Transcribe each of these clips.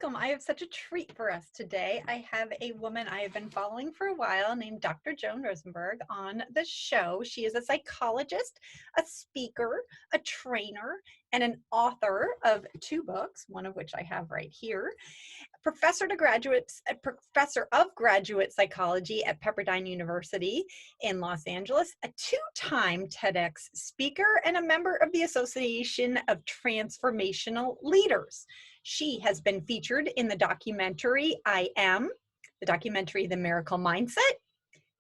welcome. I have such a treat for us today. I have a woman I have been following for a while named Dr. Joan Rosenberg on the show. She is a psychologist, a speaker, a trainer, and an author of 2 books, one of which I have right here. Professor of graduate psychology at Pepperdine University in Los Angeles, a 2-time TEDx speaker, and a member of the Association of Transformational Leaders. She has been featured in the documentary I Am, the documentary The Miracle Mindset,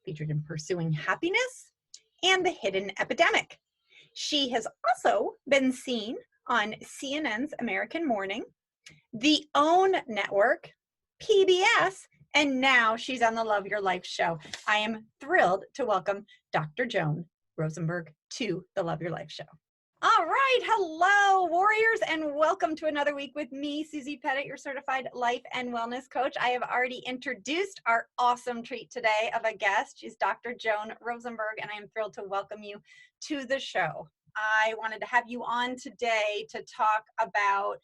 featured in Pursuing Happiness, and The Hidden Epidemic. She has also been seen on CNN's American Morning, the OWN Network, PBS, and now she's on the Love Your Life show. I am thrilled to welcome Dr. Joan Rosenberg to the Love Your Life show. All right, hello, warriors, and welcome to another week with me, Susie Pettit, your certified life and wellness coach. I have already introduced our awesome treat today of a guest. She's Dr. Joan Rosenberg, and I am thrilled to welcome you to the show. I wanted to have you on today to talk about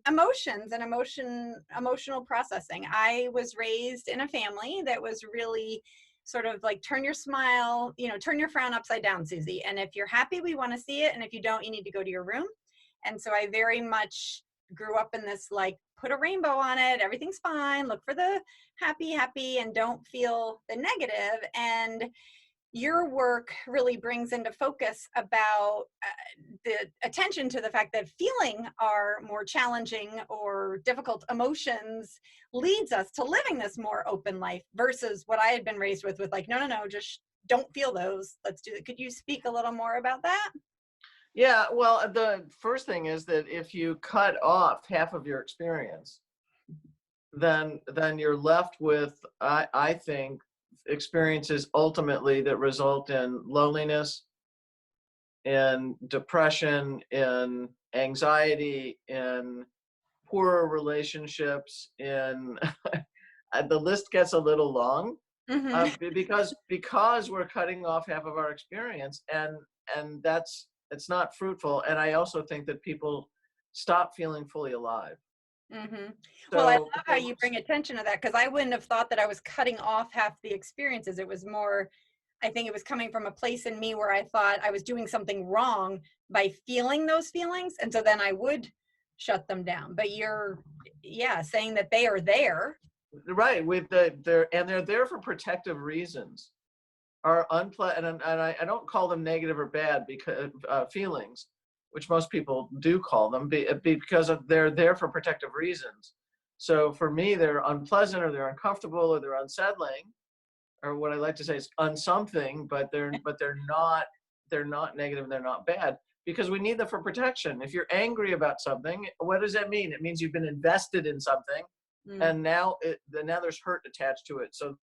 emotions and emotional processing. I was raised in a family that was really sort of like turn your frown upside down, Susie. And if you're happy, we want to see it. And if you don't, you need to go to your room. And so I very much grew up in this, like, put a rainbow on it. Everything's fine. Look for the happy, and don't feel the negative. And your work really brings into focus about the attention to the fact that feeling our more challenging or difficult emotions leads us to living this more open life versus what I had been raised with like, no, just don't feel those. Let's do it. Could you speak a little more about that? Yeah, well, the first thing is that if you cut off half of your experience, then you're left with, I think, experiences ultimately that result in loneliness, in depression, in anxiety, in poorer relationships, in the list gets a little long. Because we're cutting off half of our experience, and it's not fruitful. And I also think that people stop feeling fully alive. Mm-hmm. Well, I love how you bring attention to that, because I wouldn't have thought that I was cutting off half the experiences. It was more, I think it was coming from a place in me where I thought I was doing something wrong by feeling those feelings. And so then I would shut them down. But you're, saying that they are there. Right. They're there for protective reasons. Are unpleasant, and I don't call them negative or bad because feelings, which most people do call them, because they're there for protective reasons. So for me, they're unpleasant, or they're uncomfortable, or they're unsettling, or what I like to say is unsomething, but they're not negative, and they're not bad, because we need them for protection. If you're angry about something, what does that mean? It means you've been invested in something, and now there's hurt attached to it. So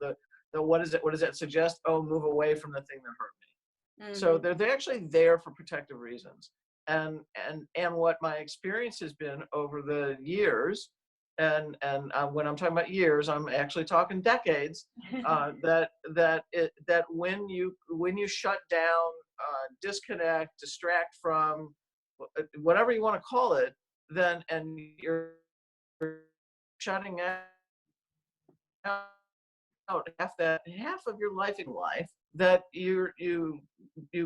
what does that suggest? Oh, move away from the thing that hurt me. So they're actually there for protective reasons. And what my experience has been over the years, and when I'm talking about years, I'm actually talking decades. that when you shut down, disconnect, distract from, whatever you want to call it, and you're shutting out half of your life in life, that you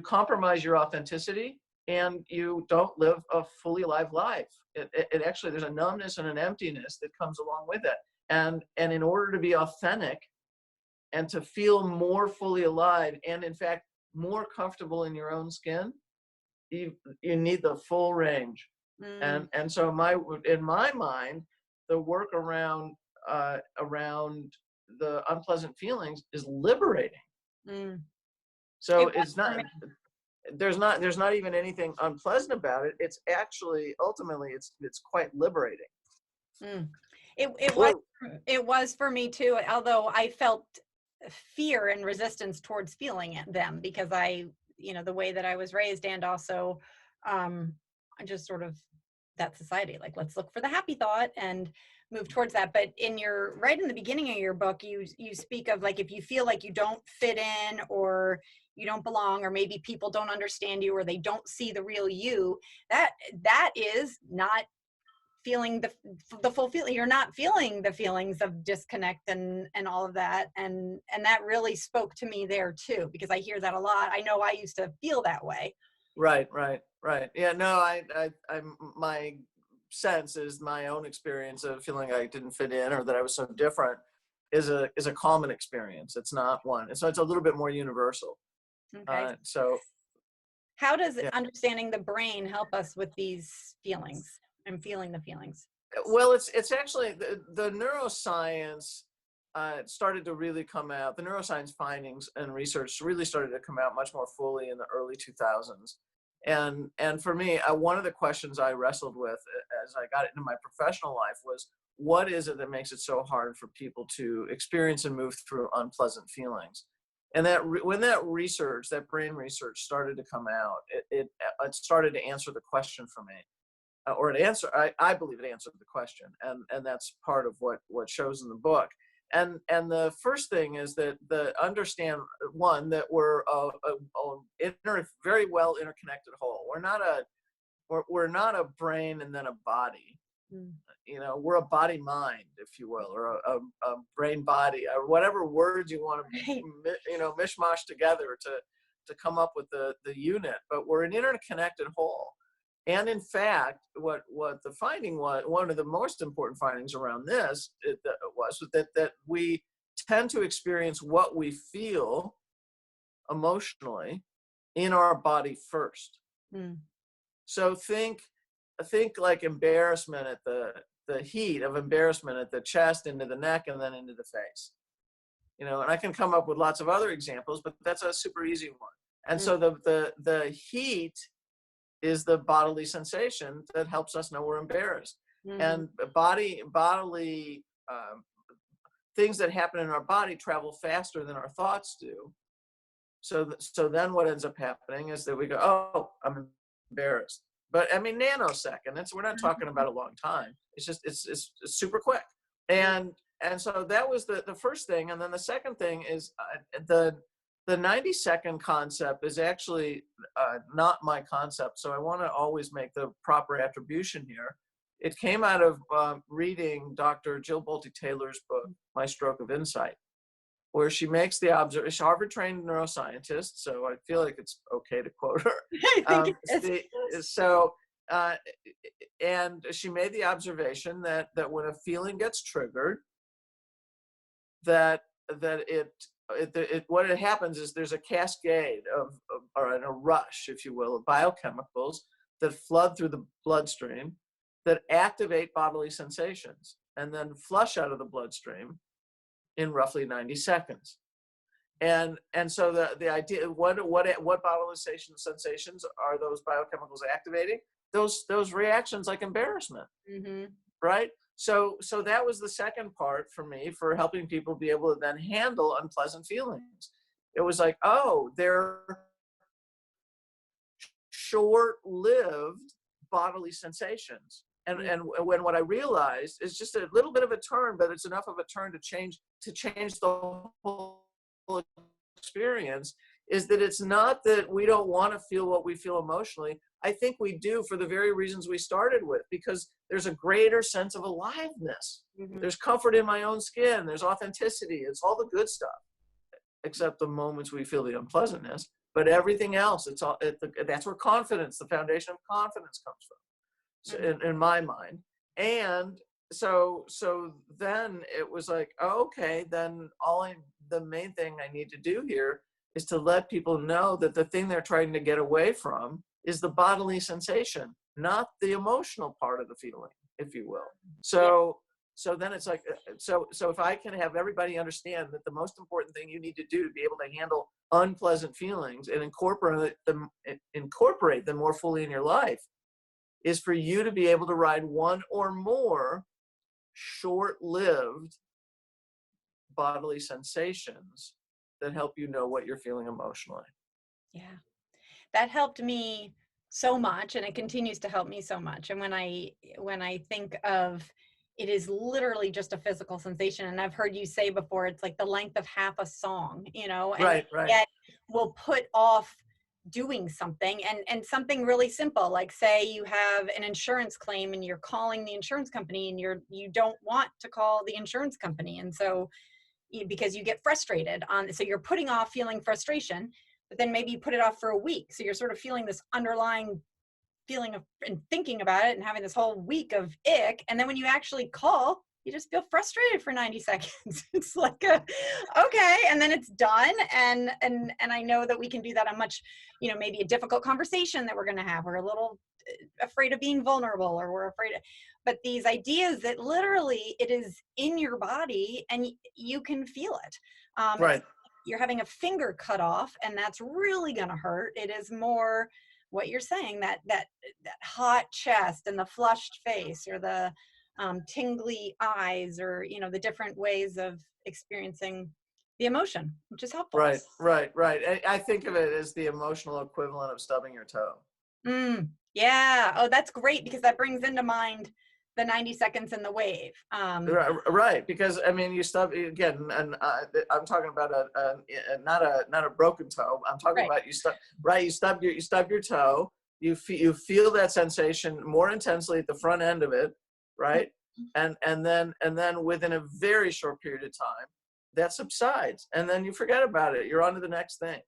compromise your authenticity, and you don't live a fully alive life. It actually, there's a numbness and an emptiness that comes along with it. And in order to be authentic and to feel more fully alive, and in fact more comfortable in your own skin, you need the full range. And so in my mind, the work around the unpleasant feelings is liberating. So it's not. There's not even anything unpleasant about it. It's actually, ultimately, it's quite liberating. It was for me too, although I felt fear and resistance towards feeling them, because I, the way that I was raised, and also I just sort of that society, like, let's look for the happy thought and move towards that. But right in the beginning of your book, you speak of, like, if you feel like you don't fit in, or you don't belong, or maybe people don't understand you, or they don't see the real you, that is not feeling the full feeling. You're not feeling the feelings of disconnect and all of that. And that really spoke to me there too, because I hear that a lot. I know I used to feel that way. Right, right, right. Yeah, no, my sense is my own experience of feeling I didn't fit in or that I was so different is a common experience. It's not one. So it's a little bit more universal. Okay. So How does yeah. understanding the brain help us with these feelings and feeling the feelings? Well, it's actually the neuroscience started to really come out. The neuroscience findings and research really started to come out much more fully in the early 2000s. And for me, one of the questions I wrestled with as I got into my professional life was, what is it that makes it so hard for people to experience and move through unpleasant feelings? And when that research, that brain research started to come out, it started to answer the question for me. Or it answer, I believe it answered the question, and that's part of what shows in the book. And the first thing is that understand, one, that we're a very well interconnected whole. We're not a brain and then a body. You know, we're a body mind, if you will, or a brain body, or whatever words you want to mishmash together to come up with the unit. But we're an interconnected whole. And in fact, what the finding was, one of the most important findings around this was that we tend to experience what we feel emotionally in our body first. So think like embarrassment at the heat of embarrassment at the chest, into the neck, and then into the face. You know, and I can come up with lots of other examples, but that's a super easy one. And so the heat is the bodily sensation that helps us know we're embarrassed. And bodily things that happen in our body travel faster than our thoughts do. So then what ends up happening is that we go, oh, I'm embarrassed. But I mean, nanosecond. We're not talking about a long time. It's just it's super quick. And so that was the first thing. And then the second thing is the 90-second concept is actually not my concept. So I want to always make the proper attribution here. It came out of reading Dr. Jill Bolte Taylor's book, My Stroke of Insight, where she makes the observation. She's a Harvard-trained neuroscientist, so I feel like it's okay to quote her. I think And she made the observation that when a feeling gets triggered, that what happens is there's a cascade or a rush, if you will, of biochemicals that flood through the bloodstream that activate bodily sensations and then flush out of the bloodstream in roughly 90 seconds. And so the idea, what bodily sensations are those biochemicals activating? Those reactions like embarrassment, right? So that was the second part for me for helping people be able to then handle unpleasant feelings. It was like, oh, they're short-lived bodily sensations. And when what I realized is just a little bit of a turn, but it's enough of a turn to change the whole experience, is that it's not that we don't want to feel what we feel emotionally. I think we do for the very reasons we started with, because there's a greater sense of aliveness. There's comfort in my own skin. There's authenticity. It's all the good stuff, except the moments we feel the unpleasantness. But everything else, that's where confidence, the foundation of confidence, comes from. So in my mind. And so then it was like, oh, okay, then the main thing I need to do here is to let people know that the thing they're trying to get away from is the bodily sensation, not the emotional part of the feeling, if you will. So then it's like, so if I can have everybody understand that the most important thing you need to do to be able to handle unpleasant feelings and incorporate them more fully in your life is for you to be able to ride one or more short-lived bodily sensations that help you know what you're feeling emotionally. Yeah, that helped me so much, and it continues to help me so much. And when I think of it is literally just a physical sensation, and I've heard you say before, it's like the length of half a song, and Right. yet we'll put off doing something, and something really simple, like say you have an insurance claim and you're calling the insurance company and you don't want to call the insurance company, and so because you get frustrated on, so you're putting off feeling frustration, but then maybe you put it off for a week, so you're sort of feeling this underlying feeling of and thinking about it and having this whole week of ick, and then when you actually call, you just feel frustrated for 90 seconds. It's like okay, and then it's done, and I know that we can do that on much, maybe a difficult conversation that we're going to have. We're a little afraid of being vulnerable, or we're afraid of, but these ideas that literally it is in your body and you can feel it. Right. You're having a finger cut off, and that's really going to hurt. It is more what you're saying, that hot chest and the flushed face, or the tingly eyes, or the different ways of experiencing the emotion, which is helpful. Right. I think of it as the emotional equivalent of stubbing your toe. Yeah. Oh, that's great, because that brings into mind the 90 seconds in the wave. Right, because I mean, you stub again, and I'm talking about not a broken toe. I'm talking about you stub your toe. You feel that sensation more intensely at the front end of it, right? And then within a very short period of time, that subsides, and then you forget about it. You're on to the next thing,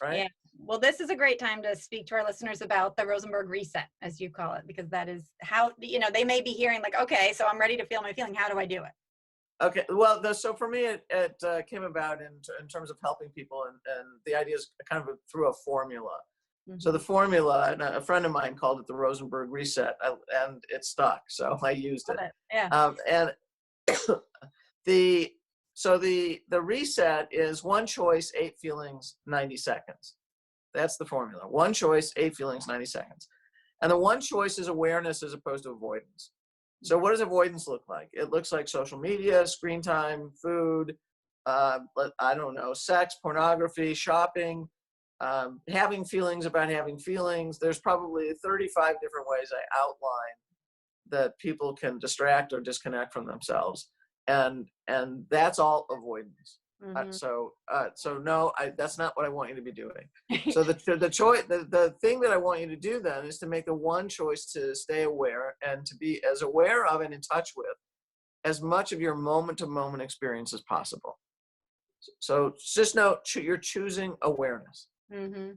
right? Yeah. Well, this is a great time to speak to our listeners about the Rosenberg Reset, as you call it, because that is how, they may be hearing like, okay, so I'm ready to feel my feeling. How do I do it? Okay. Well, so for me, it came about in terms of helping people, and the idea is kind of through a formula. Mm-hmm. So the formula, and a friend of mine called it the Rosenberg Reset, and it stuck. So I used it. Yeah. And the reset is one choice, 8 feelings, 90 seconds. That's the formula. One choice, 8 feelings, 90 seconds. And the one choice is awareness as opposed to avoidance. So what does avoidance look like? It looks like social media, screen time, food, I don't know, sex, pornography, shopping, having feelings about having feelings. There's probably 35 different ways I outline that people can distract or disconnect from themselves. And that's all avoidance. Mm-hmm. So no, that's not what I want you to be doing. So the choice, the thing that I want you to do then is to make the one choice to stay aware, and to be as aware of and in touch with as much of your moment-to-moment experience as possible. So just know you're choosing awareness. Mm-hmm.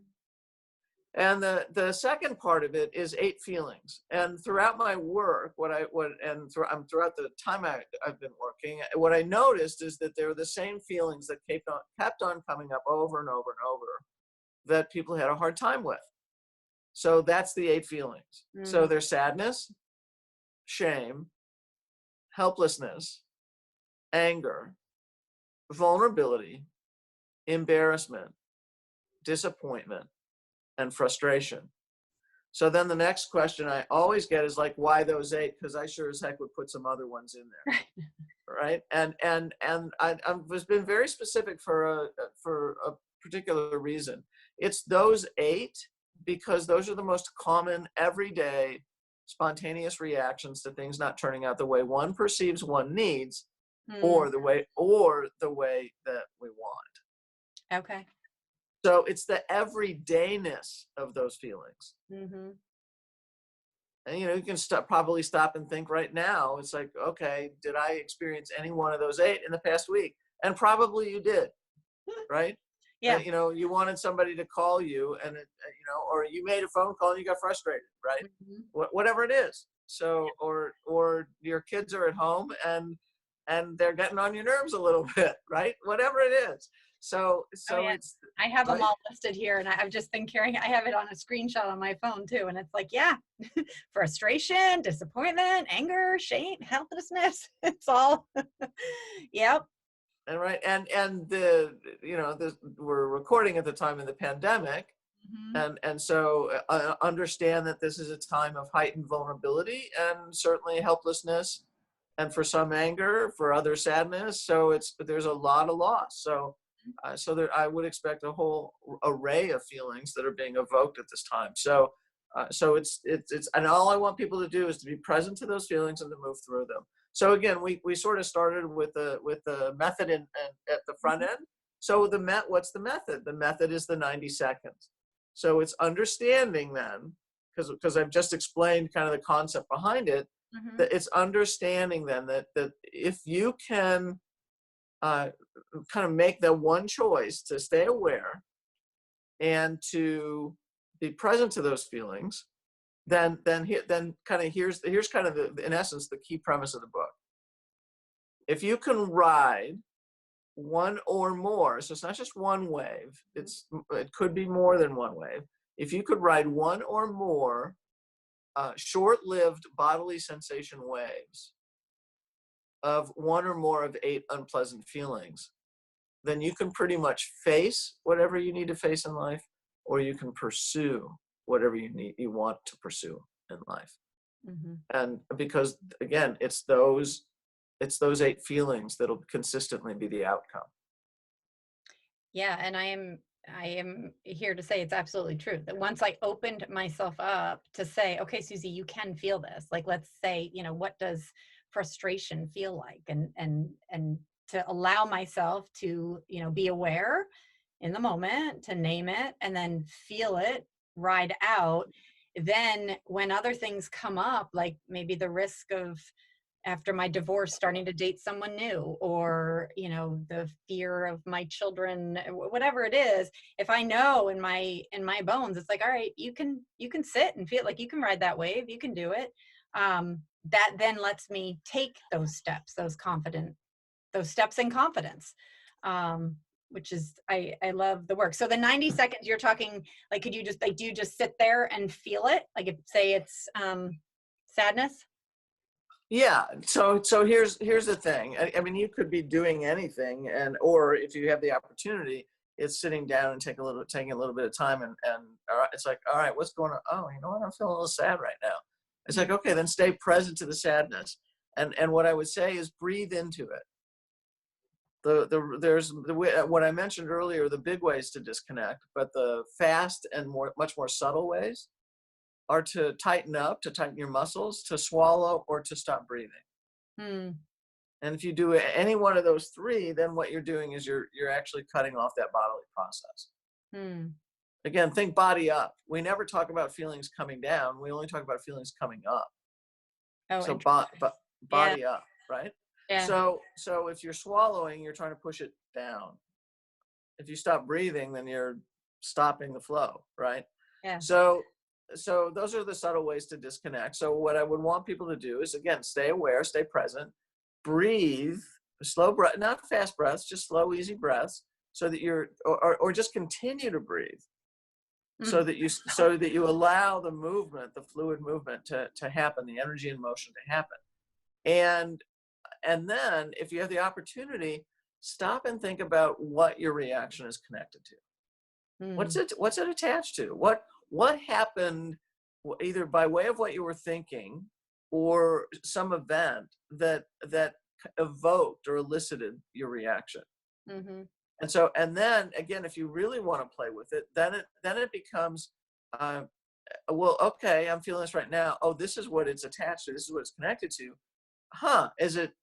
And the second part of it is 8 feelings. And throughout my work, throughout the time I've been working, what I noticed is that they were the same feelings that kept on coming up over and over and over that people had a hard time with. So that's the 8 feelings. Mm. So there's sadness, shame, helplessness, anger, vulnerability, embarrassment, disappointment, and frustration. So then the next question I always get is like, why those 8? Because I sure as heck would put some other ones in there, right? And I've been very specific for a particular reason. It's those 8 because those are the most common everyday spontaneous reactions to things not turning out the way one perceives one needs, or the way that we want. Okay. So it's the everydayness of those feelings. Mm-hmm. And, you can probably stop and think right now. It's like, okay, did I experience any one of those 8 in the past week? And probably you did, right? Yeah. You wanted somebody to call you, and or you made a phone call and you got frustrated, right? Mm-hmm. Whatever it is. So, or your kids are at home and they're getting on your nerves a little bit, right? Whatever it is. So it's. I have them all listed here, and I've just been carrying. I have it on a screenshot on my phone too, and it's like, frustration, disappointment, anger, shame, helplessness. It's all. Yep. And right, and we're recording at the time of the pandemic, mm-hmm. and so understand that this is a time of heightened vulnerability and certainly helplessness, and for some anger, for others sadness. So there's a lot of loss. So I would expect a whole array of feelings that are being evoked at this time. So it's and all I want people to do is to be present to those feelings and to move through them. So again, we sort of started with the method at the front end. So what's the method? The method is the 90 seconds. So it's understanding then, because I've just explained kind of the concept behind it, Mhm. that it's understanding then that if you can kind of make the one choice to stay aware and to be present to those feelings, then kind of here's kind of in essence the key premise of the book. If you can ride one or more, so it's not just one wave, it could be more than one wave. If you could ride one or more short-lived bodily sensation waves of one or more of 8 unpleasant feelings, then you can pretty much face whatever you need to face in life, or you can pursue whatever you want to pursue in life. Mhm. And because again, it's those 8 feelings that'll consistently be the outcome. Yeah, and I am here to say it's absolutely true that once I opened myself up to say, okay, Susie, you can feel this. Like, let's say, what does frustration feel like? And to allow myself to, be aware in the moment, to name it, and then feel it, ride out. Then when other things come up, like maybe the risk of after my divorce starting to date someone new, or the fear of my children, whatever it is, if I know in my bones, it's like, all right, you can sit and feel like you can ride that wave, you can do it. That then lets me take those steps, those steps in confidence. Which is, I love the work. So the 90 seconds you're talking, like, could you just, like, do you just sit there and feel it, like, if say it's sadness? Yeah. So here's the thing. I mean, you could be doing anything, or if you have the opportunity, it's sitting down and taking a little bit of time, and all right, it's like, all right, what's going on? Oh, you know what? I'm feeling a little sad right now. It's like, okay, then stay present to the sadness, and what I would say is breathe into it. What I mentioned earlier, the big ways to disconnect, but the fast and much more subtle ways are to tighten up, to tighten your muscles, to swallow, or to stop breathing. Hmm. And if you do any one of those 3, then what you're doing is you're actually cutting off that bodily process. Hmm. Again, think body up. We never talk about feelings coming down. We only talk about feelings coming up. Oh, So interesting. Yeah. body up, right? Yeah. So if you're swallowing, you're trying to push it down. If you stop breathing, then you're stopping the flow, right? Yeah. So so those are the subtle ways to disconnect. So what I would want people to do is, again, stay aware, stay present, breathe, slow breath, not fast breaths, just slow, easy breaths, so that or just continue to breathe, Mm. so that you allow the movement, the fluid movement to happen, the energy and motion to happen. And and then if you have the opportunity, stop and think about what your reaction is connected to. Mm. What's it attached to? What happened, either by way of what you were thinking or some event that evoked or elicited your reaction? Mm-hmm. And then again, if you really want to play with it, then it becomes, uh, well, okay, I'm feeling this right now. Oh, this is what it's attached to. This is what it's connected to. Huh? Is it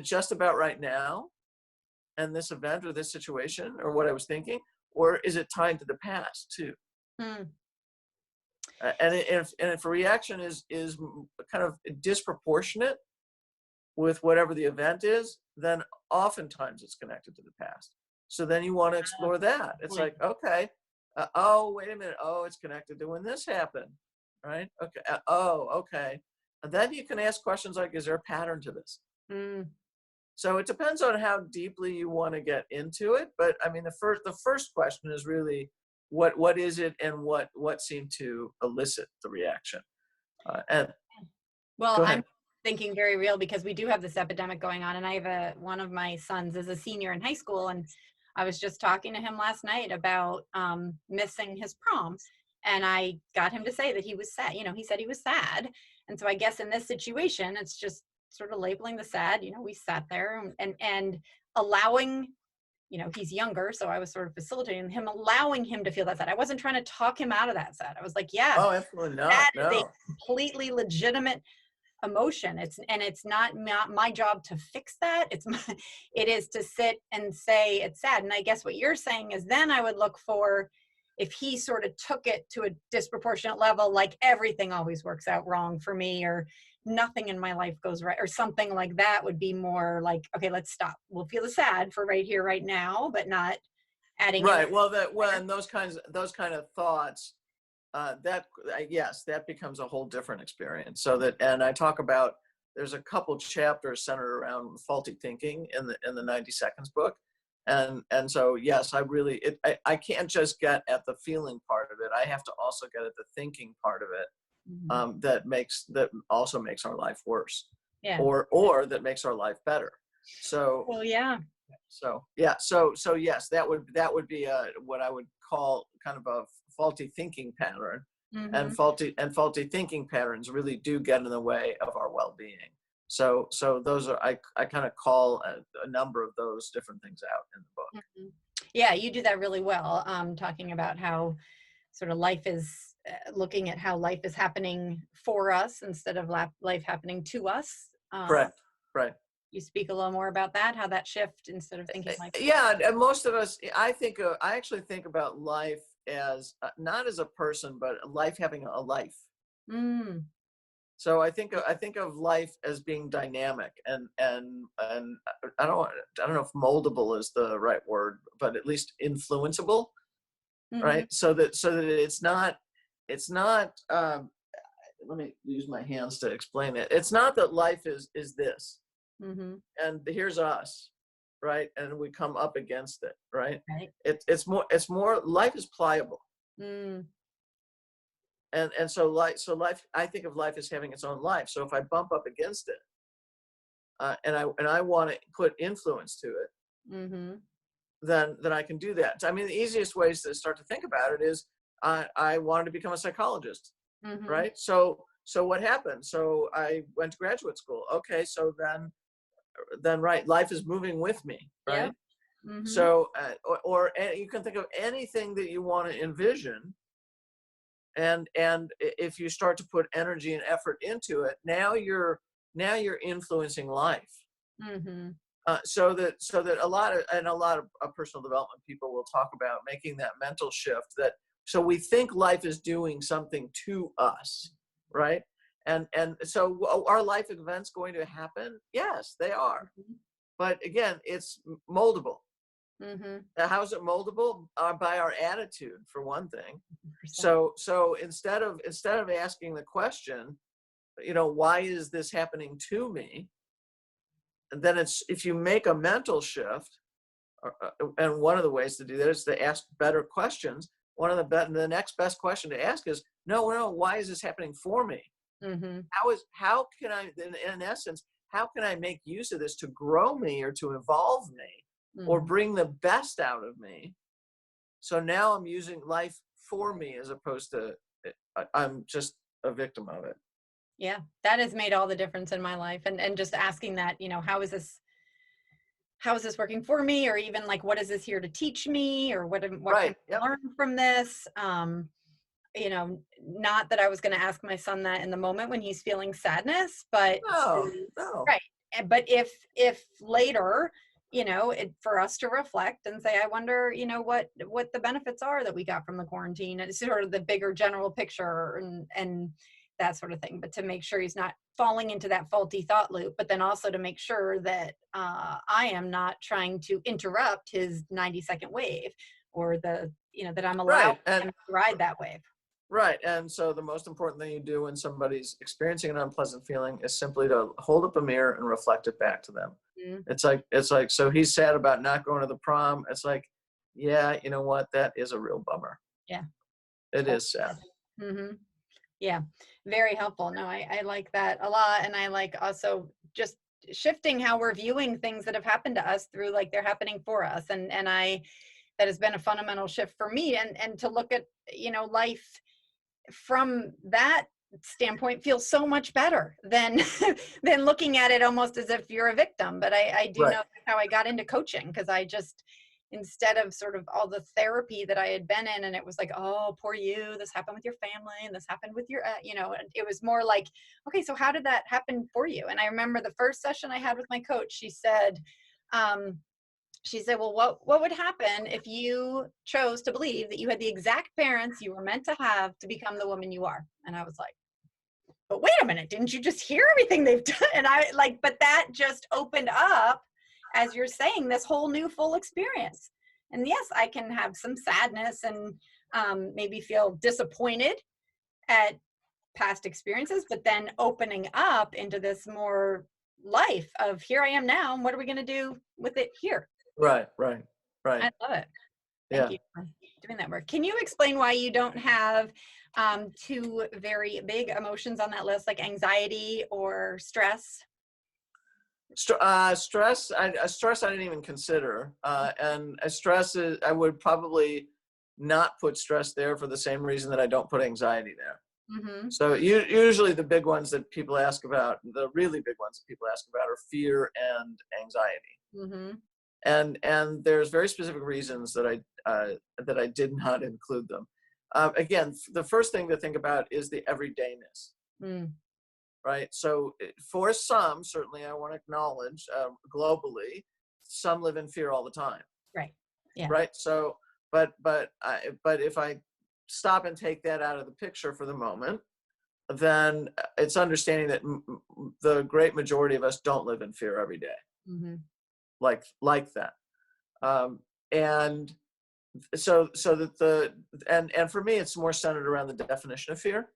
just about right now and this event or this situation or what I was thinking, or is it tied to the past too? Mm. And if a reaction is kind of disproportionate with whatever the event is, then oftentimes it's connected to the past. So then you want to explore that. It's Point. like, okay, oh, wait a minute. Oh, it's connected to when this happened, right? Okay. Oh, okay. And then you can ask questions like, is there a pattern to this? Mm. So it depends on how deeply you want to get into it. But I mean, the first question is really, what is it, and what seemed to elicit the reaction? And Well, go I'm ahead. thinking very real because we do have this epidemic going on, and I have one of my sons is a senior in high school, and I was just talking to him last night about missing his prom, and I got him to say that he was sad. He said he was sad, and so I guess in this situation, it's just sort of labeling the sad. We sat there and allowing. He's younger, so I was sort of facilitating him, allowing him to feel that sad. I wasn't trying to talk him out of that sad. I was like, yeah, Oh, absolutely that not. is a No. completely legitimate emotion. It's not my job to fix that. It is to sit and say it's sad. And I guess what you're saying is then I would look for, if he sort of took it to a disproportionate level, like everything always works out wrong for me, or nothing in my life goes right, or something like that, would be more like, okay, let's stop. We'll feel the sad for right here, right now, but not adding in. Right. Well, when those kind of thoughts, yes, that becomes a whole different experience. So that, and I talk about, there's a couple chapters centered around faulty thinking in the 90 seconds book. And so, yes, I can't just get at the feeling part of it. I have to also get at the thinking part of it. Mhm. That also makes our life worse, Yeah. or that makes our life better. So, Well, yeah. yeah, so yes, that would be what I would call kind of a faulty thinking pattern, and Hmm. faulty thinking patterns really do get in the way of our well-being. So those are, I kind of call a number of those different things out in the book. Mhm. Yeah, you do that really well. Talking about how sort of life is, looking at how life is happening for us instead of life happening to us. Correct. Right. You speak a little more about that, how that shift instead of thinking life. Yeah, and most of us, I actually think about life as not as a person, but life having a life. Mm, So I think of life as being dynamic, and I don't know if moldable is the right word, but at least influenceable, hmm. right? So that it's not. Let me use my hands to explain it. It's not that life is this, Hmm. and here's us, right? And we come up against it, right? Right. It's more life is pliable. Mm, And so life, I think of life as having its own life. So if I bump up against it, and I want to put influence to it, hmm. then I can do that. I mean, the easiest ways to start to think about it is, I wanted to become a psychologist, Hmm. right? So what happened? So I went to graduate school. Okay, so then right, life is moving with me, Yep. right? Hmm. So or you can think of anything that you want to envision, and if you start to put energy and effort into it, now you're influencing life. Hmm. So that a lot of personal development people will talk about making that mental shift, that so we think life is doing something to us, right? And so are life events going to happen? Yes, they are. But again, it's moldable. Hmm. How is it moldable? By our attitude, for one thing. 100%. So instead of asking the question, why is this happening to me? And then it's, if you make a mental shift, and one of the ways to do that is to ask better questions. The next best question to ask is, no, why is this happening for me? Hmm. How can I, in essence, how can I make use of this to grow me, or to evolve me, or Hmm. bring the best out of me? So now I'm using life for me, as opposed to I'm just a victim of it. Yeah, that has made all the difference in my life. And just asking that, how is this working for me, or even like, what is this here to teach me, or what can Right. I Yep. learn from this? Not that I was going to ask my son that in the moment when he's feeling sadness, but No, no. right. But if later, for us to reflect and say, I wonder, what the benefits are that we got from the quarantine, and it's sort of the bigger general picture, and that sort of thing. But to make sure he's not falling into that faulty thought loop, but then also to make sure that I am not trying to interrupt his 90-second wave, or that I'm allowing Right. And him to ride that wave. right. And so the most important thing you do when somebody's experiencing an unpleasant feeling is simply to hold up a mirror and reflect it back to them. Mm, It's like, so he's sad about not going to the prom. It's like, yeah, you know what? That is a real bummer. yeah. It is sad. Mm-hmm. Yeah, very helpful. No, I like that a lot. And I like also just shifting how we're viewing things that have happened to us through like they're happening for us. That has been a fundamental shift for me. And to look at, life from that standpoint feels so much better than than looking at it almost as if you're a victim. But I do know Right. that's how I got into coaching, because I just, instead of sort of all the therapy that I had been in, and it was like, oh, poor you, this happened with your family, and this happened with your, and it was more like, okay, so how did that happen for you? And I remember the first session I had with my coach, she said, um, she said, well, what would happen if you chose to believe that you had the exact parents you were meant to have to become the woman you are? And I was like, but wait a minute, didn't you just hear everything they've done? And I like, but that just opened up, as you're saying, this whole new full experience. And yes, I can have some sadness and maybe feel disappointed at past experiences, but then opening up into this more life of here I am now, and what are we going to do with it here? Right. I love it. Thank Yeah. you for doing that work. Can you explain why you don't have two very big emotions on that list, like anxiety or stress? Stress, stress I didn't even consider. And stress is, I would probably not put stress there for the same reason that I don't put anxiety there. Mm-hmm. So usually the big ones that people ask about, the really big ones that people ask about are fear and anxiety. Mm-hmm. And there's very specific reasons that I did not include them. Again, the first thing to think about is the everydayness. Mm. Right. So for some, certainly I want to acknowledge globally, some live in fear all the time. Right. Yeah. Right. So, but if I stop and take that out of the picture for the moment, then it's understanding that the great majority of us don't live in fear every day. Mm-hmm. Like that. And so that and for me, it's more centered around the definition of fear.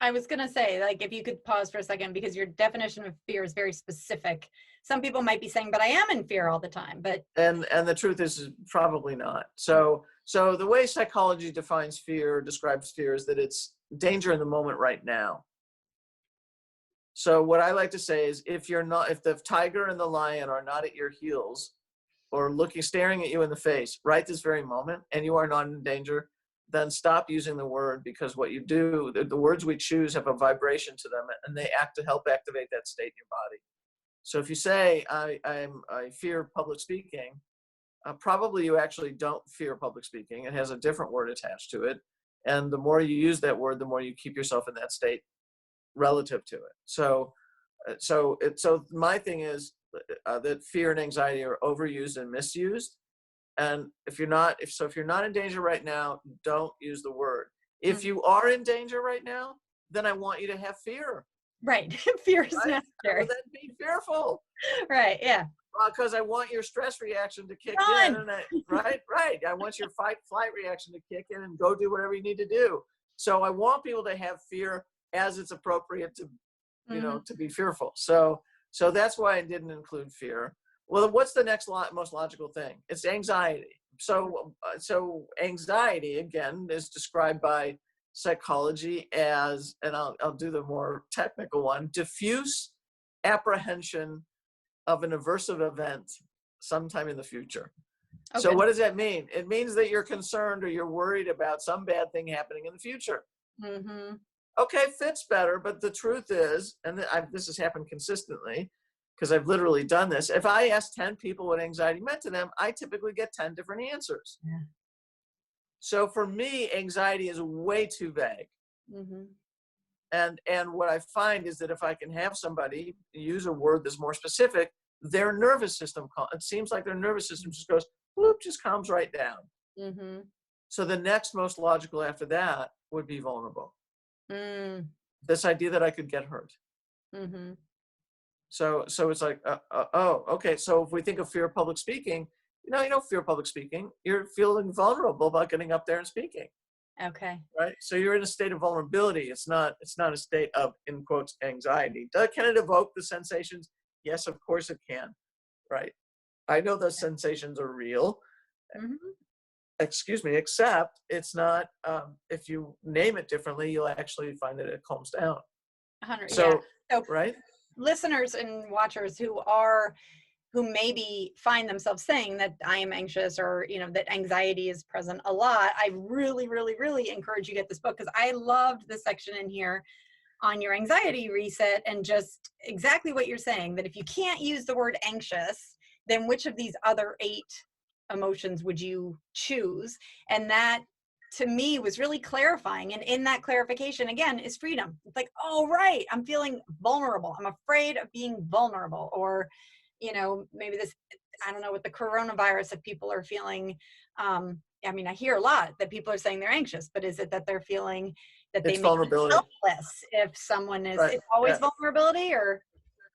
I was going to say, like, if you could pause for a second, because your definition of fear is very specific. Some people might be saying, but I am in fear all the time. But and the truth is probably not. So the way psychology describes fear is that it's danger in the moment right now. So what I like to say is, if the tiger and the lion are not at your heels or staring at you in the face right this very moment, and you are not in danger, then stop using the word, because what you do, the words we choose have a vibration to them, and they act to help activate that state in your body. So if you say, I fear public speaking, probably you actually don't fear public speaking. It has a different word attached to it. And the more you use that word, the more you keep yourself in that state relative to it. So my thing is that fear and anxiety are overused and misused. And if you're not in danger right now, don't use the word. If you are in danger right now, then I want you to have fear. right, fear is Right? necessary. Well, then be fearful. Right. Yeah. Because I want your stress reaction to kick in, and right. I want your fight-flight reaction to kick in and go do whatever you need to do. So I want people to have fear as it's appropriate to, to be fearful. So that's why I didn't include fear. Well, what's the next most logical thing? It's anxiety. So anxiety, again, is described by psychology as, and I'll do the more technical one, diffuse apprehension of an aversive event sometime in the future. Okay. So what does that mean? It means that you're concerned or you're worried about some bad thing happening in the future. Mm-hmm. Okay, fits better, but the truth is, and this has happened consistently, because I've literally done this. If I ask 10 people what anxiety meant to them, I typically get 10 different answers. Yeah. So for me, anxiety is way too vague. Mm-hmm. And what I find is that if I can have somebody use a word that's more specific, their nervous system, it seems like their nervous system just goes, whoop, just calms right down. Mm-hmm. So the next most logical after that would be vulnerable. Mm. This idea that I could get hurt. Mm-hmm. So it's like, okay. So if we think of fear of public speaking, fear of public speaking, you're feeling vulnerable about getting up there and speaking. Okay. Right. So you're in a state of vulnerability. It's not a state of, in quotes, anxiety. Can it evoke the sensations? Yes, of course it can. Right. I know those sensations are real. Mm-hmm. Excuse me, except it's not, if you name it differently, you'll actually find that it calms down. 100. So, yeah. So right. Listeners and watchers who maybe find themselves saying that I am anxious, or that anxiety is present a lot, I really, really, really encourage you to get this book, because I loved the section in here on your anxiety reset, and just exactly what you're saying, that if you can't use the word anxious, then which of these other 8 emotions would you choose? And that, to me, was really clarifying. And in that clarification, again, is freedom. It's like, oh, right, I'm feeling vulnerable. I'm afraid of being vulnerable. Or, maybe this I don't know, with the coronavirus, if people are feeling, I mean, I hear a lot that people are saying they're anxious, but is it that they're feeling that they It's may be vulnerability. helpless if someone is, Right. it's always Yeah. vulnerability or?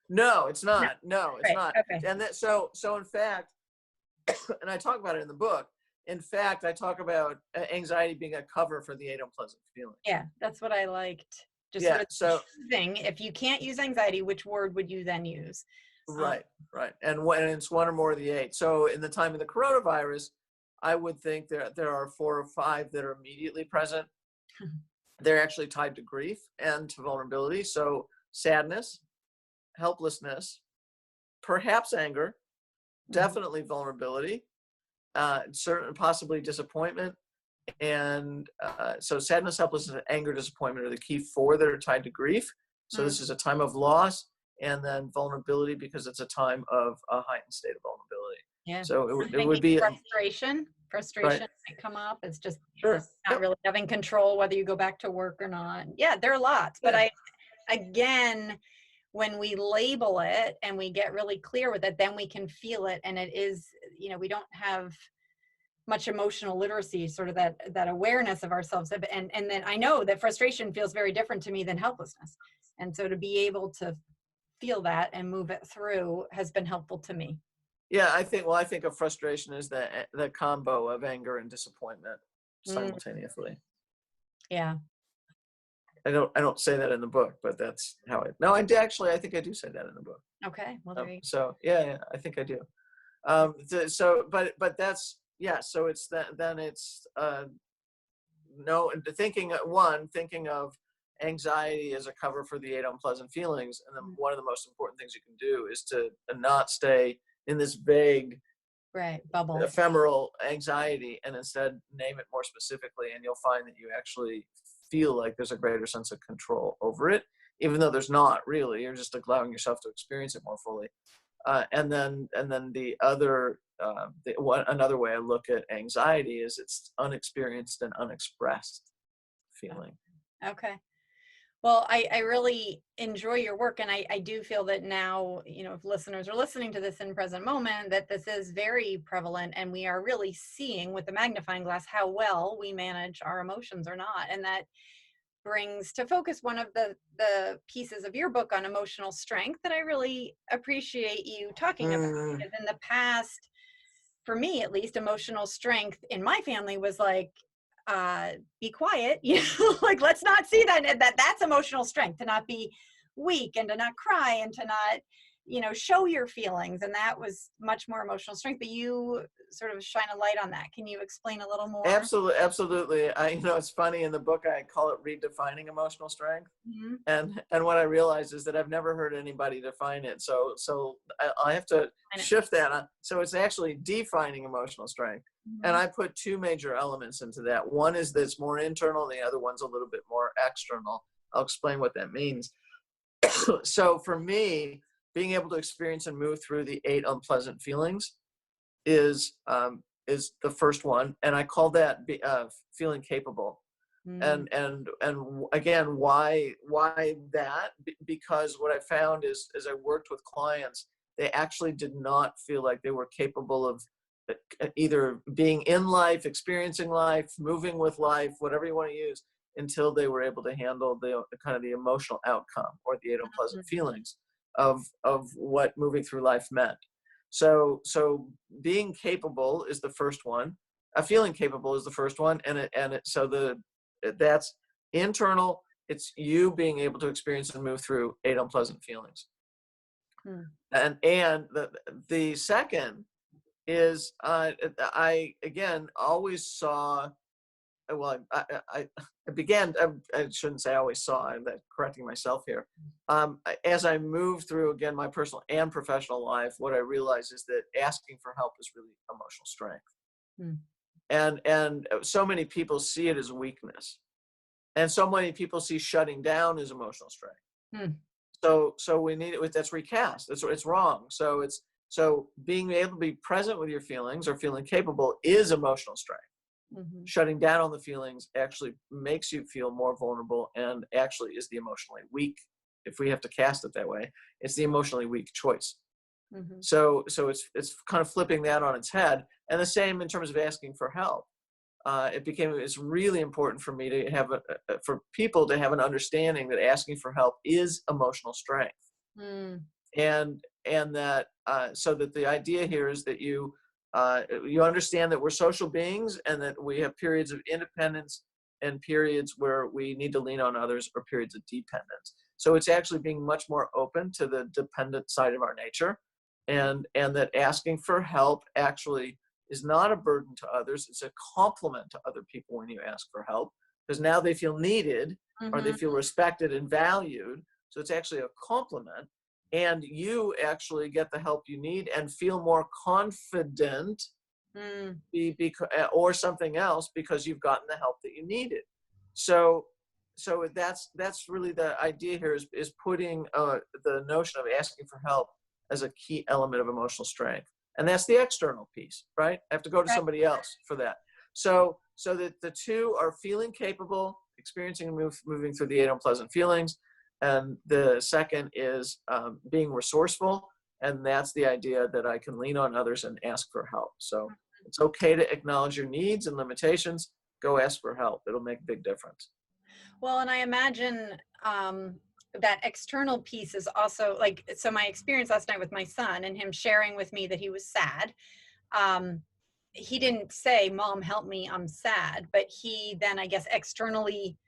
No, it's No. not. No, it's Right. not. Okay. And that, so in fact, and I talk about it in the book. In fact, I talk about anxiety being a cover for the eight unpleasant feelings. Yeah, that's what I liked. Just sort Yeah. of So choosing, if you can't use anxiety, which word would you then use? right, right, and when it's one or more of the eight. So in the time of the coronavirus, I would think there are four or five that are immediately present. They're actually tied to grief and to vulnerability. So sadness, helplessness, perhaps anger, definitely vulnerability, certain possibly disappointment. And so sadness, helplessness, anger, disappointment are the key four that are tied to grief. So this is a time of loss, and then vulnerability because it's a time of a heightened state of vulnerability. Yeah. So I'm it would thinking be frustration. right. Frustration might come up. It's just Sure. not Yep. really having control whether you go back to work or not. Yeah, there are lots, but Yeah. again, when we label it and we get really clear with it, then we can feel it. And it is, we don't have much emotional literacy, sort of that awareness of ourselves. And then I know that frustration feels very different to me than helplessness. And so to be able to feel that and move it through has been helpful to me. Yeah. I think of frustration as the combo of anger and disappointment Mm, simultaneously. yeah. I don't say that in the book, but that's how it. No, I think I do say that in the book. Okay. Well, there you So yeah, I think I do. So, but that's, yeah. So it's that. Then it's no. And thinking of anxiety as a cover for the eight unpleasant feelings, and then go. one of the most important things you can do is to not stay in this vague, Right. Bubble. ephemeral anxiety, and instead name it more specifically, and you'll find that you actually feel like there's a greater sense of control over it, even though there's not really. You're just allowing yourself to experience it more fully. And then the other another way I look at anxiety is it's unexperienced and unexpressed feeling. Okay. Well, I really enjoy your work. And I do feel that now, if listeners are listening to this in present moment, that this is very prevalent and we are really seeing with the magnifying glass how well we manage our emotions or not. And that brings to focus one of the pieces of your book on emotional strength that I really appreciate you talking about. Mm, Because in the past, for me at least, emotional strength in my family was like, be quiet, like let's not see that's emotional strength, to not be weak and to not cry and to not show your feelings, and that was much more emotional strength. But you sort of shine a light on that. Can you explain a little more? absolutely, absolutely. It's funny, in the book I call it redefining emotional strength, Mm-hmm. and what I realize is that I've never heard anybody define it. So I have to shift that on. So it's actually defining emotional strength. And Mm-hmm. I put two major elements into that. One is that's more internal, the other one's a little bit more external. I'll explain what that means. So for me, being able to experience and move through the eight unpleasant feelings is the first one, and I call that feeling capable. Mm-hmm. And again, why that? Because what I found is, as I worked with clients, they actually did not feel like they were capable of either being in life, experiencing life, moving with life, whatever you want to use, until they were able to handle the kind of the emotional outcome or the eight unpleasant feelings of what moving through life meant. So being capable is the first one. Feeling capable is the first one, that's internal. It's you being able to experience and move through eight unpleasant feelings. Hmm. And the second is I again always saw. Well, I began. I shouldn't say I always saw. I'm correcting myself here. As I moved through again my personal and professional life, what I realized is that asking for help is really emotional strength. Hmm. And so many people see it as weakness, and so many people see shutting down as emotional strength. Hmm. So we need it. That's recast. It's wrong. So being able to be present with your feelings or feeling capable is emotional strength. Mm-hmm. Shutting down on the feelings actually makes you feel more vulnerable, and actually is the emotionally weak. If we have to cast it that way, it's the emotionally weak choice. Mhm. So it's kind of flipping that on its head. And the same in terms of asking for help. It's really important for me to have for people to have an understanding that asking for help is emotional strength, Mm. and that so that the idea here is that you understand that we're social beings and that we have periods of independence and periods where we need to lean on others, or periods of dependence. So it's actually being much more open to the dependent side of our nature, and that asking for help actually is not a burden to others. It's a compliment to other people when you ask for help, because now they feel needed, or they Mhm. feel respected and valued. So it's actually a compliment, and you actually get the help you need and feel more confident, Mm. or something else, because you've gotten the help that you needed. So that's really the idea here, is putting the notion of asking for help as a key element of emotional strength. And that's the external piece, right? I have to go to Right. somebody else for that. So that the two are feeling capable, experiencing and moving through the eight unpleasant feelings. And the second is being resourceful. And that's the idea that I can lean on others and ask for help. So it's okay to acknowledge your needs and limitations. Go ask for help. It'll make a big difference. Well, and I imagine that external piece is also like, so my experience last night with my son and him sharing with me that he was sad. Um, he didn't say, "Mom, help me, I'm sad," but he then, I guess, externally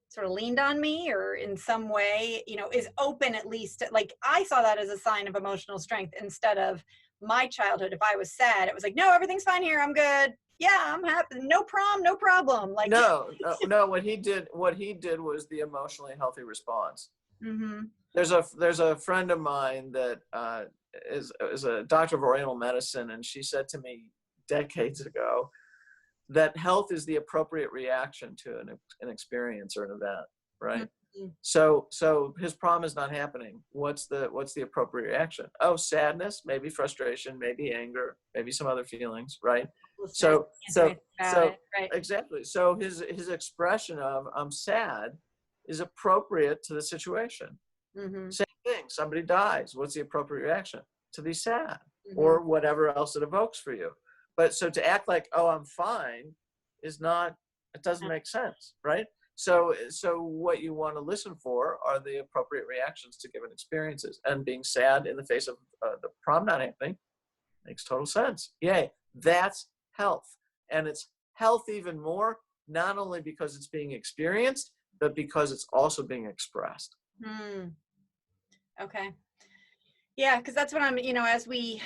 sort of leaned on me, or in some way, is open, at least. Like, I saw that as a sign of emotional strength, instead of my childhood. If I was sad, it was like, "No, everything's fine here. I'm good. Yeah, I'm happy. No problem, no problem." Like, No. What he did was the emotionally healthy response. hmm. There's a friend of mine that is a doctor of oriental medicine, and she said to me decades ago that health is the appropriate reaction to an experience or an event, right? So his problem is not happening. What's the appropriate reaction? Oh, sadness, maybe frustration, maybe anger, maybe some other feelings, right? Hopelessness, So can't do so anything about so it. Right. exactly. So his expression of I'm sad is appropriate to the situation. Hmm. Same thing. Somebody dies. What's the appropriate reaction? To be sad, Hmm. or whatever else it evokes for you. But so to act like, oh, I'm fine, is not. It doesn't make sense, right? So what you want to listen for are the appropriate reactions to given experiences. And being sad in the face of the prom not happening makes total sense. Yay, that's health, and it's health even more, not only because it's being experienced, but because it's also being expressed. Mm. Okay. Yeah, because that's what as we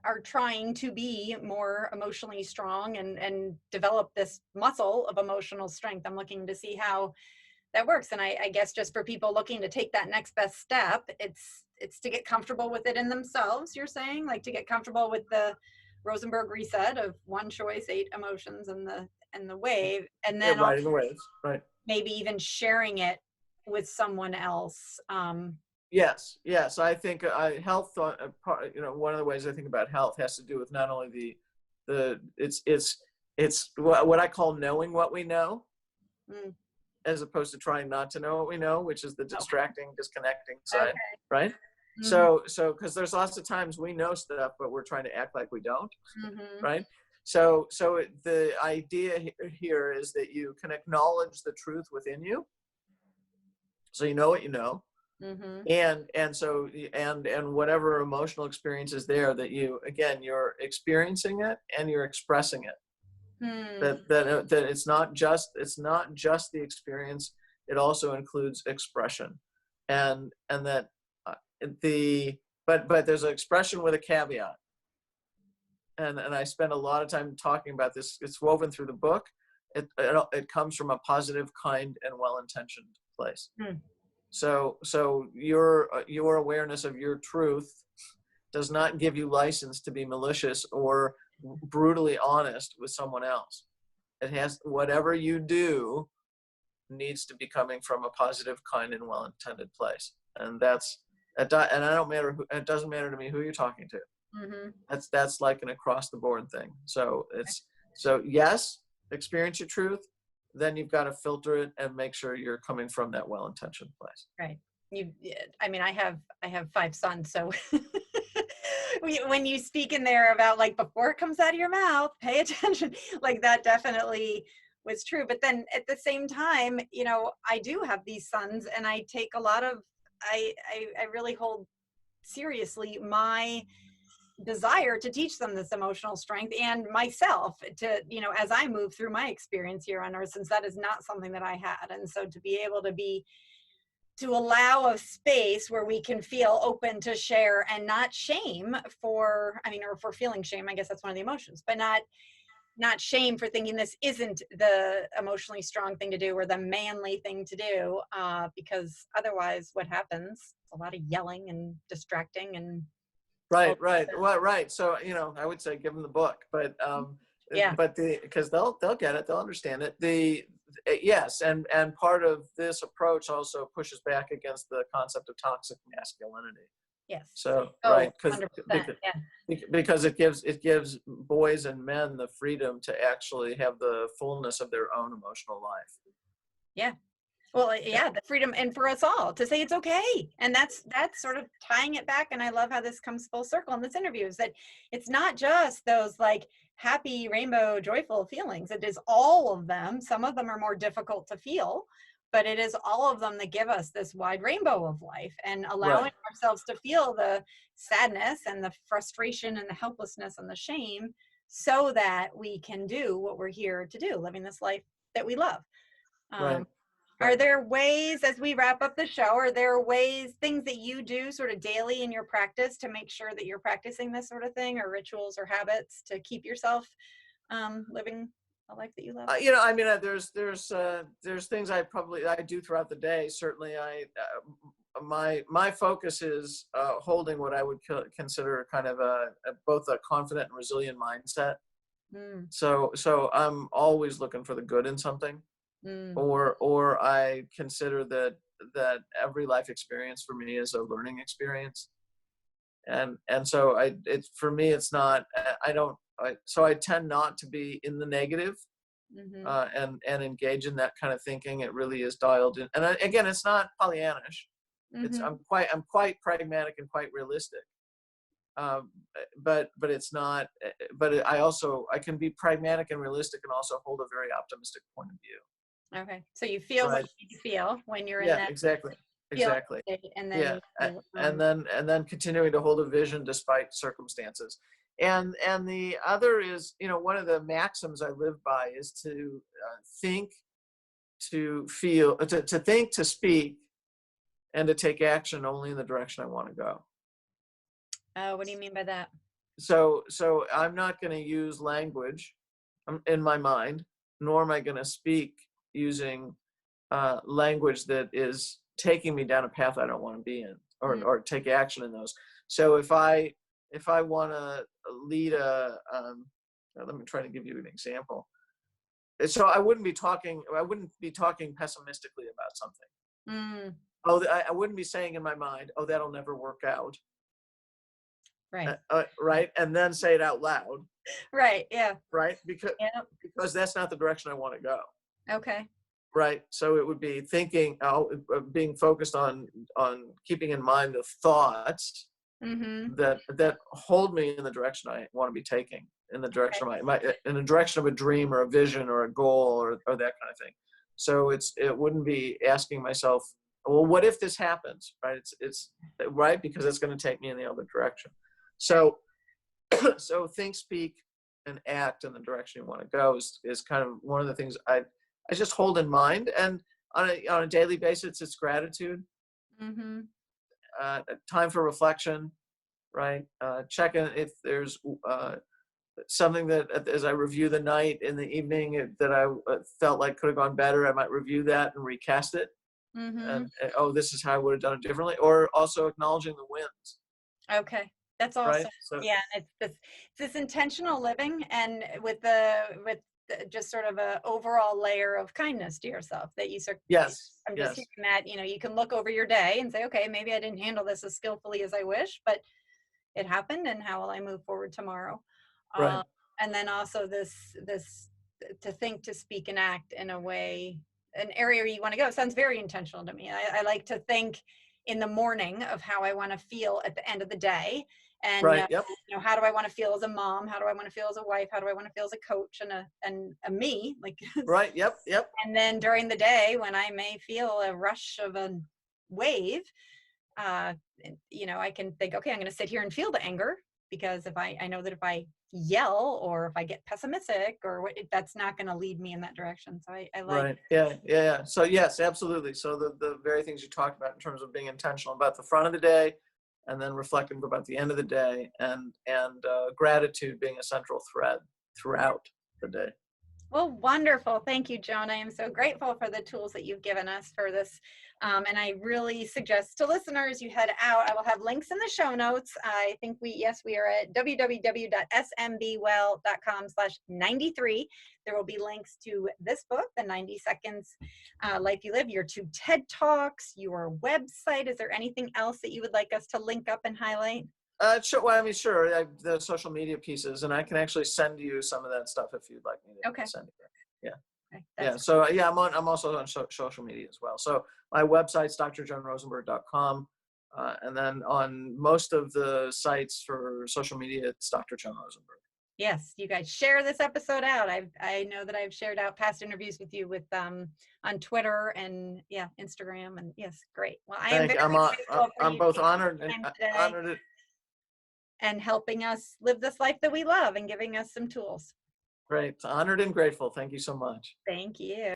are trying to be more emotionally strong and develop this muscle of emotional strength, I'm looking to see how that works. And I guess, just for people looking to take that next best step, it's to get comfortable with it in themselves. You're saying, like, to get comfortable with the Rosenberg reset of one choice, eight emotions, and the wave, and Yeah, then riding the waves, right? maybe even sharing it with someone else. Yes. I think health. One of the ways I think about health has to do with not only it's what I call knowing what we know, Mm, as opposed to trying not to know what we know, which is the okay. distracting, disconnecting side, Okay. right? Hmm. So because there's lots of times we know stuff, but we're trying to act like we don't, Hmm. right? The idea here is that you can acknowledge the truth within you, so you know what you know, Hmm. and whatever emotional experience is there, that you're experiencing it and you're expressing it. Hmm. That it's not just the experience, it also includes expression, and that the but there's an expression with a caveat, and I spend a lot of time talking about this. It's woven through the book. It comes from a positive, kind, and well-intentioned place. Hmm. So your awareness of your truth does not give you license to be malicious or brutally honest with someone else. It has, whatever you do needs to be coming from a positive, kind, and well-intended place. And I don't matter who, it doesn't matter to me who you're talking to. Hmm. That's like an across the board thing. So yes, experience your truth. Then you've got to filter it and make sure you're coming from that well-intentioned place. Right. I mean, I have five sons, so when you speak in there about like before it comes out of your mouth, pay attention, like that definitely was true. But then at the same time, I do have these sons, and I take a lot of, I really hold seriously my desire to teach them this emotional strength, and myself to, as I move through my experience here on earth, since that is not something that I had. And so to be able to allow a space where we can feel open to share, and not shame for, or for feeling shame, I guess that's one of the emotions, but not shame for thinking this isn't the emotionally strong thing to do or the manly thing to do, because otherwise what happens, a lot of yelling and distracting and Right, right. Well, right. So, I would say give them the book, yeah, because they'll get it, they'll understand it. Yes, and part of this approach also pushes back against the concept of toxic masculinity. yes, So, oh, right, because 100%, yeah, because it gives boys and men the freedom to actually have the fullness of their own emotional life. yeah. Well, Yeah, yeah, the freedom, and for us all to say it's okay. And that's sort of tying it back. And I love how this comes full circle in this interview, is that it's not just those like happy, rainbow, joyful feelings. It is all of them. Some of them are more difficult to feel, but it is all of them that give us this wide rainbow of life, and allowing right, ourselves to feel the sadness and the frustration and the helplessness and the shame, so that we can do what we're here to do, living this life that we love. right, Um, are right. there ways, as we wrap up the show, are there ways, things that you do sort of daily in your practice to make sure that you're practicing this sort of thing, or rituals or habits to keep yourself living a life that you love? There's things I do throughout the day. Certainly, my focus is holding what I would consider kind of both a confident and resilient mindset. Mm, So I'm always looking for the good in something, mm, or I consider that every life experience for me is a learning experience. And so it's for me, it's not, I don't, so I tend not to be in the negative, mm-hmm, and engage in that kind of thinking. It really is dialed in. And again, it's not Pollyannish. It's, mm-hmm. I'm quite pragmatic and quite realistic. Um, but it's not, I can be pragmatic and realistic and also hold a very optimistic point of view. Okay. So you feel what Right. you need to feel when you're in Yeah, that exactly. feeling Exactly. state, and Yeah. then you, And then continuing to hold a vision despite circumstances. And the other is, one of the maxims I live by is to think, to feel, to think, to speak, and to take action only in the direction I want to go. what do you mean by that? So I'm not going to use language in my mind, nor am I going to speak using language that is taking me down a path I don't want to be in, Mm, or take action in those. So if I want to lead let me try to give you an example. So I wouldn't be talking pessimistically about something. mm, Oh, I wouldn't be saying in my mind, oh, that'll never work out. right. Right. And then say it out loud. Right. Yeah. Right. Because Yeah. that's not the direction I want to go. Okay. Right. So it would be thinking, being focused on keeping in mind the thoughts Mm-hmm. that hold me in the direction I want to be taking, in the direction Okay. of in the direction of a dream or a vision or a goal, or that kind of thing. So it wouldn't be asking myself, well, what if this happens? Right. It's right, because it's going to take me in the other direction. Right. So so think, speak, and act in the direction you want to go is kind of one of the things I just hold in mind. And on a daily basis, it's gratitude, Mm-hmm. time for reflection, right? Check in if there's something that, as I review the night in the evening, that I felt like could have gone better, I might review that and recast it. Mm-hmm. And oh, this is how I would have done it differently. Or also acknowledging the wins, Okay. That's right? awesome. So Yeah. It's this intentional living, and with just sort of a overall layer of kindness to yourself that you sort. yes, I'm just yes, hearing that, you can look over your day and say, okay, maybe I didn't handle this as skillfully as I wish, but it happened, and how will I move forward tomorrow? right, Um, and then also this to think, to speak, and act in a way, an area where you want to go. It sounds very intentional to me. I like to think in the morning of how I want to feel at the end of the day, And Right. Yep. how do I want to feel as a mom? How do I want to feel as a wife? How do I want to feel as a coach and a me? Like, Right. Yep. Yep. and then during the day when I may feel a rush of a wave, uh, I can think, okay, I'm going to sit here and feel the anger, because if I know that if I yell or if I get pessimistic or that's not going to lead me in that direction. So I like, Right. Yeah. Yeah. Yeah. So yes, absolutely. So the very things you talked about in terms of being intentional about the front of the day, and then reflective about the end of the day, and gratitude being a central thread throughout the day. well, wonderful. Thank you, Joan. I am so grateful for the tools that you've given us for this. And I really suggest to listeners, you head out. I will have links in the show notes. I think we are at www.smbwell.com/93. There will be links to this book, The 90 Seconds Life You Live, your 2 TED Talks, your website. Is there anything else that you would like us to link up and highlight? Sure. Well, I mean, sure. The social media pieces, and I can actually send you some of that stuff if you'd like me to Okay. send it. Yeah. Okay, Yeah. So yeah, I'm also on social media as well. So my website's drjoanrosenberg.com, and then on most of the sites for social media, it's Dr. Joan Rosenberg. Yes, you guys share this episode out. I know that I've shared out past interviews with you with on Twitter and Instagram, and yes, great. Well, I am Thank very you. grateful for I'm you both taking honored the and time today honored. and helping us live this life that we love and giving us some tools. Great, honored and grateful. Thank you so much. Thank you.